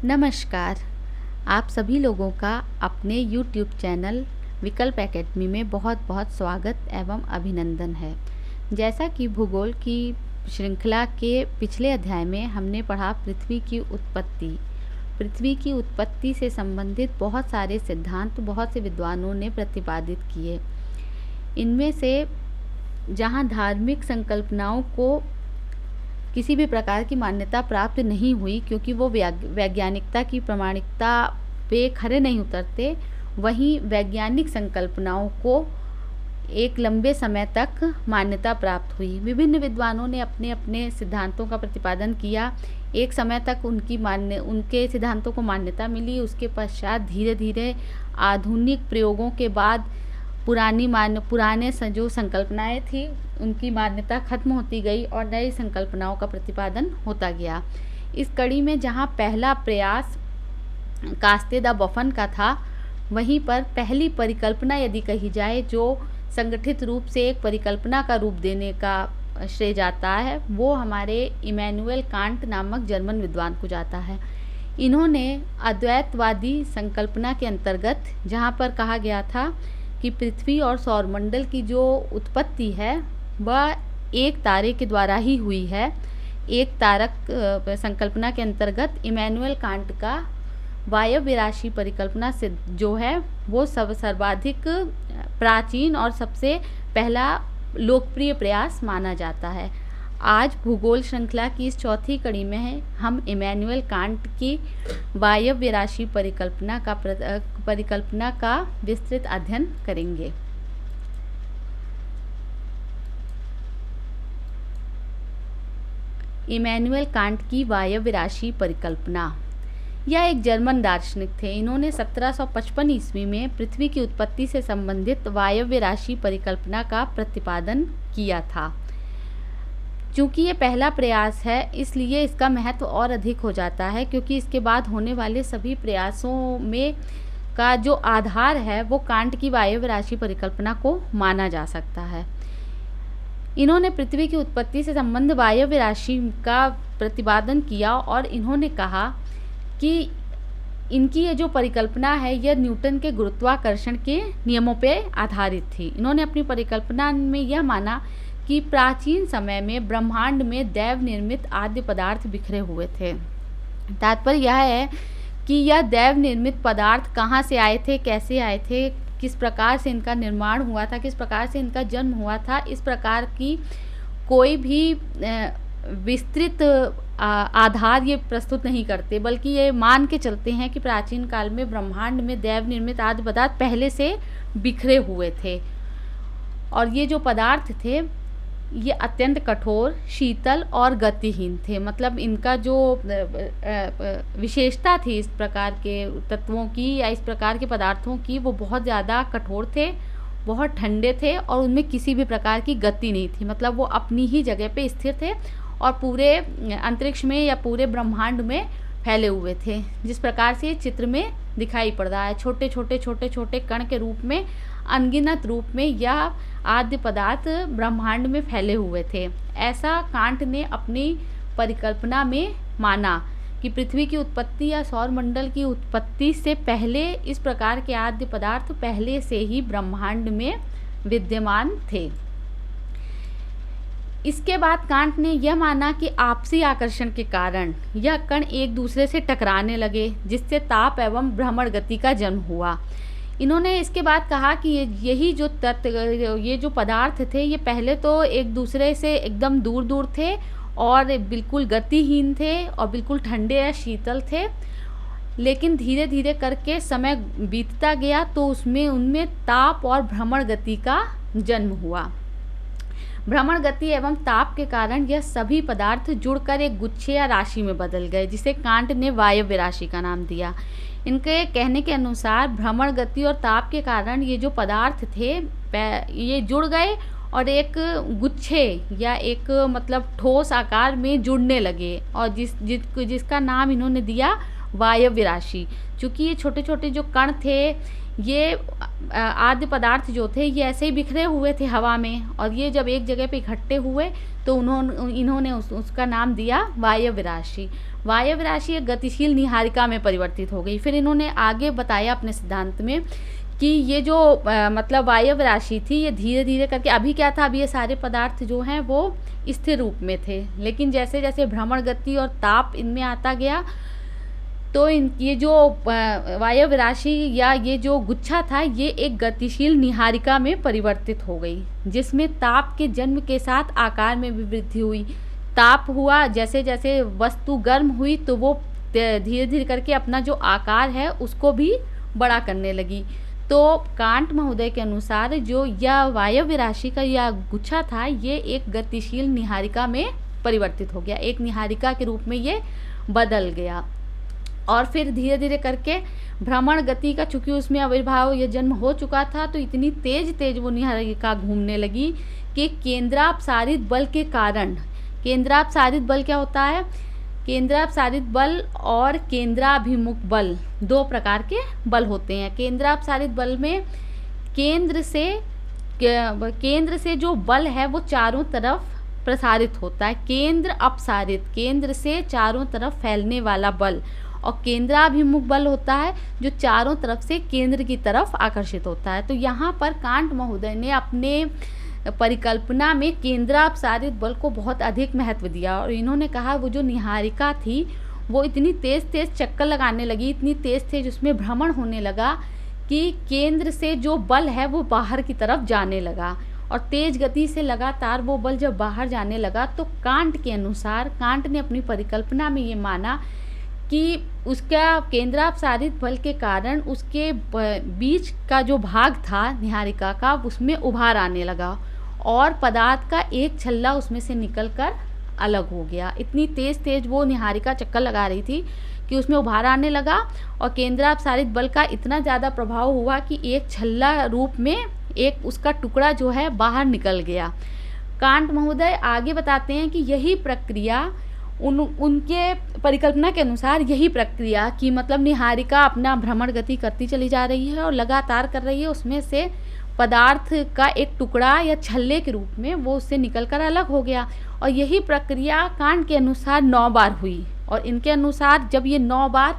नमस्कार। आप सभी लोगों का अपने YouTube चैनल विकल्प एकेडमी में बहुत बहुत स्वागत एवं अभिनंदन है। जैसा कि भूगोल की श्रृंखला के पिछले अध्याय में हमने पढ़ा पृथ्वी की उत्पत्ति। पृथ्वी की उत्पत्ति से संबंधित बहुत सारे सिद्धांत बहुत से विद्वानों ने प्रतिपादित किए। इनमें से जहाँ धार्मिक संकल्पनाओं को किसी भी प्रकार की मान्यता प्राप्त नहीं हुई क्योंकि वो वैज्ञानिकता की प्रामाणिकता पे खरे नहीं उतरते, वहीं वैज्ञानिक संकल्पनाओं को एक लंबे समय तक मान्यता प्राप्त हुई। विभिन्न विद्वानों ने अपने अपने सिद्धांतों का प्रतिपादन किया। एक समय तक उनके सिद्धांतों को मान्यता मिली। उसके पश्चात धीरे धीरे आधुनिक प्रयोगों के बाद पुराने जो संकल्पनाएं थी उनकी मान्यता खत्म होती गई और नई संकल्पनाओं का प्रतिपादन होता गया। इस कड़ी में जहां पहला प्रयास कास्ते द बफन का था, वहीं पर पहली परिकल्पना यदि कही जाए जो संगठित रूप से एक परिकल्पना का रूप देने का श्रेय जाता है, वो हमारे इमैनुअल कांट नामक जर्मन विद्वान को जाता है। इन्होंने अद्वैतवादी संकल्पना के अंतर्गत जहाँ पर कहा गया था कि पृथ्वी और सौरमंडल की जो उत्पत्ति है वह एक तारे के द्वारा ही हुई है, एक तारक संकल्पना के अंतर्गत इमैनुअल कांट का वायव्य राशि परिकल्पना से जो है वो सर्वाधिक प्राचीन और सबसे पहला लोकप्रिय प्रयास माना जाता है। आज भूगोल श्रृंखला की इस चौथी कड़ी में हम इमैनुअल कांट की वायव्य राशि परिकल्पना का विस्तृत अध्ययन करेंगे। इमैनुअल कांट की वायव्य राशि परिकल्पना। यह एक जर्मन दार्शनिक थे। इन्होंने 1755 ईस्वी में पृथ्वी की उत्पत्ति से संबंधित वायव्य राशि परिकल्पना का प्रतिपादन किया था। चूँकि ये पहला प्रयास है इसलिए इसका महत्व और अधिक हो जाता है, क्योंकि इसके बाद होने वाले सभी प्रयासों में का जो आधार है वो कांट की वायव्य राशि परिकल्पना को माना जा सकता है। इन्होंने पृथ्वी की उत्पत्ति से संबंध वायव्य राशि का प्रतिपादन किया और इन्होंने कहा कि इनकी ये जो परिकल्पना है यह न्यूटन के गुरुत्वाकर्षण के नियमों पर आधारित थी। इन्होंने अपनी परिकल्पना में यह माना कि प्राचीन समय में ब्रह्मांड में दैव निर्मित आद्य पदार्थ बिखरे हुए थे। तात्पर्य यह है कि यह दैव निर्मित पदार्थ कहाँ से आए थे, कैसे आए थे, किस प्रकार से इनका निर्माण हुआ था, किस प्रकार से इनका जन्म हुआ था, इस प्रकार की कोई भी विस्तृत आधार ये प्रस्तुत नहीं करते, बल्कि ये मान के चलते हैं कि प्राचीन काल में ब्रह्मांड में दैव निर्मित आद्य पदार्थ पहले से बिखरे हुए थे और ये जो पदार्थ थे ये अत्यंत कठोर, शीतल और गतिहीन थे। मतलब इनका जो विशेषता थी इस प्रकार के तत्वों की या इस प्रकार के पदार्थों की, वो बहुत ज़्यादा कठोर थे, बहुत ठंडे थे और उनमें किसी भी प्रकार की गति नहीं थी। मतलब वो अपनी ही जगह पे स्थिर थे और पूरे अंतरिक्ष में या पूरे ब्रह्मांड में फैले हुए थे। जिस प्रकार से चित्र में दिखाई पड़ रहा है, छोटे छोटे कण के रूप में, अनगिनत रूप में यह आद्य पदार्थ ब्रह्मांड में फैले हुए थे। ऐसा कांट ने अपनी परिकल्पना में माना कि पृथ्वी की उत्पत्ति या सौरमंडल की उत्पत्ति से पहले इस प्रकार के आद्य पदार्थ पहले से ही ब्रह्मांड में विद्यमान थे। इसके बाद कांट ने यह माना कि आपसी आकर्षण के कारण यह कण एक दूसरे से टकराने लगे, जिससे ताप एवं भ्रमण गति का जन्म हुआ। इन्होंने इसके बाद कहा कि यही जो ये जो पदार्थ थे ये पहले तो एक दूसरे से एकदम दूर दूर थे और बिल्कुल गतिहीन थे और बिल्कुल ठंडे या शीतल थे, लेकिन धीरे धीरे करके समय बीतता गया तो उनमें ताप और भ्रमण गति का जन्म हुआ। भ्रमण गति एवं ताप के कारण यह सभी पदार्थ जुड़कर एक गुच्छे या राशि में बदल गए, जिसे कांट ने वायव्य राशि का नाम दिया। इनके कहने के अनुसार भ्रमण गति और ताप के कारण ये जो पदार्थ थे ये जुड़ गए और एक गुच्छे या एक मतलब ठोस आकार में जुड़ने लगे, और जिसका नाम इन्होंने दिया वायव्य राशि। चूँकि ये छोटे छोटे जो कण थे, ये आद्य पदार्थ जो थे, ये ऐसे ही बिखरे हुए थे हवा में, और ये जब एक जगह पे इकट्ठे हुए तो इन्होंने उसका नाम दिया वायव्य राशि। वायव्य राशि एक गतिशील निहारिका में परिवर्तित हो गई। फिर इन्होंने आगे बताया अपने सिद्धांत में कि ये जो मतलब वायव्य राशि थी, ये धीरे धीरे करके, अभी क्या था, अभी ये सारे पदार्थ जो हैं वो स्थिर रूप में थे, लेकिन जैसे जैसे भ्रमण गति और ताप इनमें आता गया, तो ये जो वायव्य राशि या ये जो गुच्छा था, ये एक गतिशील निहारिका में परिवर्तित हो गई, जिसमें ताप के जन्म के साथ आकार में भी वृद्धि हुई। ताप हुआ, जैसे जैसे वस्तु गर्म हुई तो वो धीरे धीरे करके अपना जो आकार है उसको भी बड़ा करने लगी। तो कांट महोदय के अनुसार जो यह वायव्य राशि का यह गुच्छा था, ये एक गतिशील निहारिका में परिवर्तित हो गया, एक निहारिका के रूप में ये बदल गया। और फिर धीरे धीरे करके भ्रमण गति का, चूंकि उसमें आविर्भाव या जन्म हो चुका था, तो इतनी तेज वो निहारिका घूमने लगी कि केंद्रापसारित बल के कारण, केंद्रापसारित बल क्या होता है, केंद्रापसारित बल और केंद्राभिमुख बल, दो प्रकार के बल होते हैं। केंद्रापसारित बल में केंद्र से जो बल है वो चारों तरफ प्रसारित होता है। केंद्र अपसारित, केंद्र से चारों तरफ फैलने वाला बल, और केंद्राभिमुख बल होता है जो चारों तरफ से केंद्र की तरफ आकर्षित होता है। तो यहाँ पर कांट महोदय ने अपने परिकल्पना में केंद्रापसारित बल को बहुत अधिक महत्व दिया, और इन्होंने कहा वो जो निहारिका थी वो इतनी तेज चक्कर लगाने लगी, इतनी तेज उसमें भ्रमण होने लगा कि केंद्र से जो बल है वो बाहर की तरफ जाने लगा, और तेज गति से लगातार वो बल जब बाहर जाने लगा, तो कांट के अनुसार, कांट ने अपनी परिकल्पना में ये माना कि उसका केंद्रापसारित बल के कारण उसके बीच का जो भाग था निहारिका का, उसमें उभार आने लगा, और पदार्थ का एक छल्ला उसमें से निकलकर अलग हो गया। इतनी तेज वो निहारिका चक्कर लगा रही थी कि उसमें उभार आने लगा, और केंद्रापसारित बल का इतना ज़्यादा प्रभाव हुआ कि एक छल्ला रूप में एक उसका टुकड़ा जो है बाहर निकल गया। कांट महोदय आगे बताते हैं कि यही प्रक्रिया उनके परिकल्पना के अनुसार, यही प्रक्रिया कि मतलब निहारिका अपना भ्रमण गति करती चली जा रही है और लगातार कर रही है, उसमें से पदार्थ का एक टुकड़ा या छल्ले के रूप में वो उससे निकलकर अलग हो गया, और यही प्रक्रिया कांट के अनुसार 9 बार हुई। और इनके अनुसार जब ये 9 बार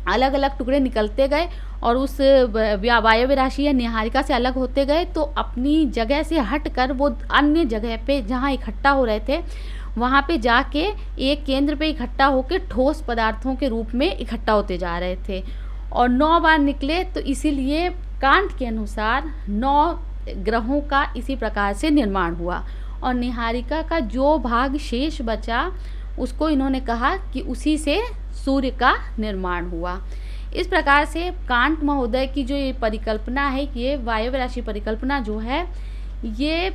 अलग अलग टुकड़े निकलते गए और उस वायव्य राशि या निहारिका से अलग होते गए, तो अपनी जगह से हटकर वो अन्य जगह पे जहाँ इकट्ठा हो रहे थे वहाँ पे जाके एक केंद्र पे इकट्ठा होकर ठोस पदार्थों के रूप में इकट्ठा होते जा रहे थे, और 9 बार निकले। तो इसीलिए कांट के अनुसार 9 ग्रहों का इसी प्रकार से निर्माण हुआ, और निहारिका का जो भाग शेष बचा उसको इन्होंने कहा कि उसी से सूर्य का निर्माण हुआ। इस प्रकार से कांट महोदय की जो ये परिकल्पना है कि ये वायव्य राशि परिकल्पना जो है, ये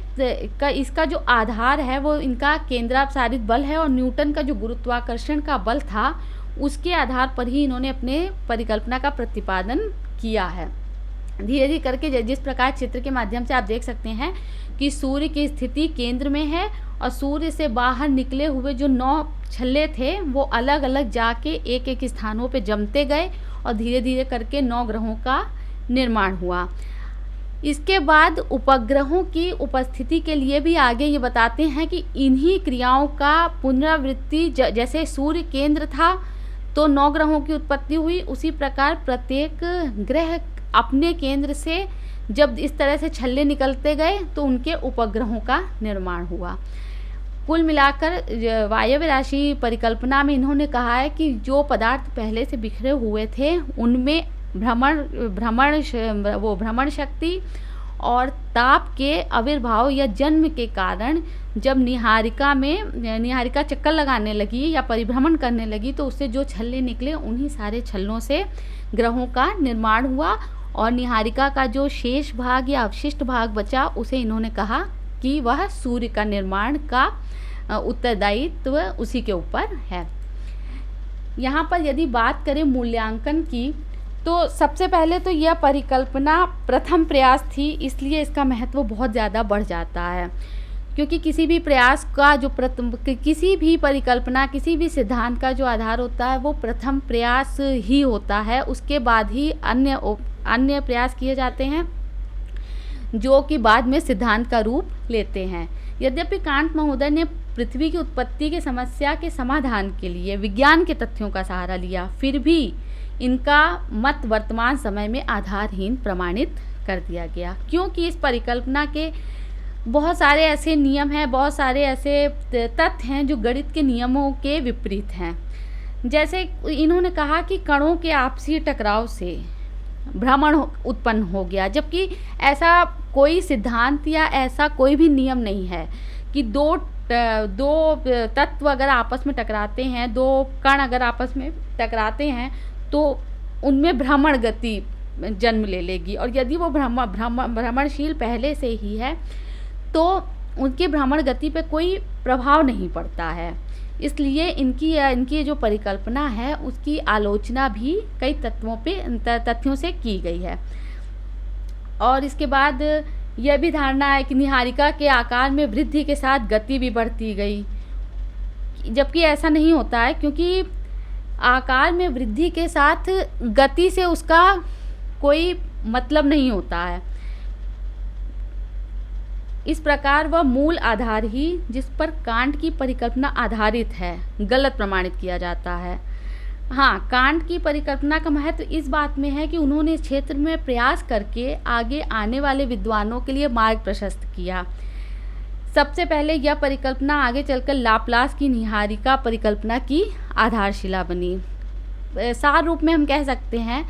इसका जो आधार है वो इनका केंद्रापसारित बल है, और न्यूटन का जो गुरुत्वाकर्षण का बल था उसके आधार पर ही इन्होंने अपने परिकल्पना का प्रतिपादन किया है। धीरे धीरे करके जिस प्रकार चित्र के माध्यम से आप देख सकते हैं कि सूर्य की स्थिति केंद्र में है, और सूर्य से बाहर निकले हुए जो 9 छल्ले थे वो अलग अलग जाके एक एक स्थानों पे जमते गए, और धीरे धीरे करके 9 ग्रहों का निर्माण हुआ। इसके बाद उपग्रहों की उपस्थिति के लिए भी आगे ये बताते हैं कि इन्हीं क्रियाओं का पुनरावृत्ति, जैसे सूर्य केंद्र था तो 9 ग्रहों की उत्पत्ति हुई, उसी प्रकार प्रत्येक ग्रह अपने केंद्र से जब इस तरह से छल्ले निकलते गए तो उनके उपग्रहों का निर्माण हुआ। कुल मिलाकर वायव्य राशि परिकल्पना में इन्होंने कहा है कि जो पदार्थ पहले से बिखरे हुए थे उनमें भ्रमण शक्ति और ताप के आविर्भाव या जन्म के कारण जब निहारिका चक्कर लगाने लगी या परिभ्रमण करने लगी, तो उससे जो छल्ले निकले उन्हीं सारे छल्लों से ग्रहों का निर्माण हुआ, और निहारिका का जो शेष भाग या अवशिष्ट भाग बचा उसे इन्होंने कहा कि वह सूर्य का निर्माण का उत्तरदायित्व उसी के ऊपर है। यहाँ पर यदि बात करें मूल्यांकन की, तो सबसे पहले तो यह परिकल्पना प्रथम प्रयास थी, इसलिए इसका महत्व बहुत ज़्यादा बढ़ जाता है, क्योंकि किसी भी प्रयास का जो किसी भी परिकल्पना, किसी भी सिद्धांत का जो आधार होता है वो प्रथम प्रयास ही होता है। उसके बाद ही अन्य प्रयास किए जाते हैं जो कि बाद में सिद्धांत का रूप लेते हैं। यद्यपि कांट महोदय ने पृथ्वी की उत्पत्ति की समस्या के समाधान के लिए विज्ञान के तथ्यों का सहारा लिया, फिर भी इनका मत वर्तमान समय में आधारहीन प्रमाणित कर दिया गया, क्योंकि इस परिकल्पना के बहुत सारे ऐसे नियम हैं, बहुत सारे ऐसे तथ्य हैं जो गणित के नियमों के विपरीत हैं। जैसे इन्होंने कहा कि कणों के आपसी टकराव से भ्रमण उत्पन्न हो गया, जबकि ऐसा कोई सिद्धांत या ऐसा कोई भी नियम नहीं है कि दो तत्व अगर आपस में टकराते हैं, दो कण अगर आपस में टकराते हैं तो उनमें भ्रमण गति जन्म ले लेगी, और यदि वो भ्रमणशील पहले से ही है तो उनकी भ्रमण गति पे कोई प्रभाव नहीं पड़ता है। इसलिए इनकी जो परिकल्पना है उसकी आलोचना भी कई तथ्यों से की गई है। और इसके बाद यह भी धारणा है कि नीहारिका के आकार में वृद्धि के साथ गति भी बढ़ती गई, जबकि ऐसा नहीं होता है, क्योंकि आकार में वृद्धि के साथ गति से उसका कोई मतलब नहीं होता है। इस प्रकार वह मूल आधार ही जिस पर कांट की परिकल्पना आधारित है गलत प्रमाणित किया जाता है। हाँ, कांट की परिकल्पना का महत्व इस बात में है कि उन्होंने इस क्षेत्र में प्रयास करके आगे आने वाले विद्वानों के लिए मार्ग प्रशस्त किया। सबसे पहले यह परिकल्पना आगे चलकर लाप्लास की नीहारिका परिकल्पना की आधारशिला बनी। सार रूप में हम कह सकते हैं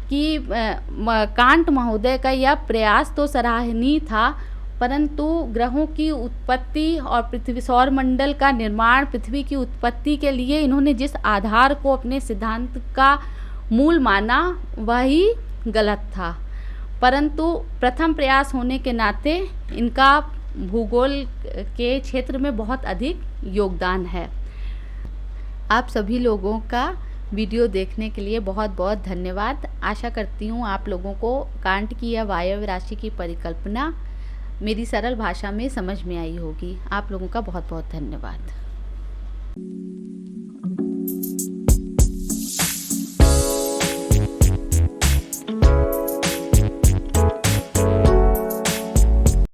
कि कांट महोदय का यह प्रयास तो सराहनीय था, परंतु ग्रहों की उत्पत्ति और पृथ्वी सौरमंडल का निर्माण, पृथ्वी की उत्पत्ति के लिए इन्होंने जिस आधार को अपने सिद्धांत का मूल माना वही गलत था। परंतु प्रथम प्रयास होने के नाते इनका भूगोल के क्षेत्र में बहुत अधिक योगदान है। आप सभी लोगों का वीडियो देखने के लिए बहुत बहुत धन्यवाद। आशा करती हूँ आप लोगों को कांट की या वायव्य राशि की परिकल्पना मेरी सरल भाषा में समझ में आई होगी। आप लोगों का बहुत बहुत धन्यवाद।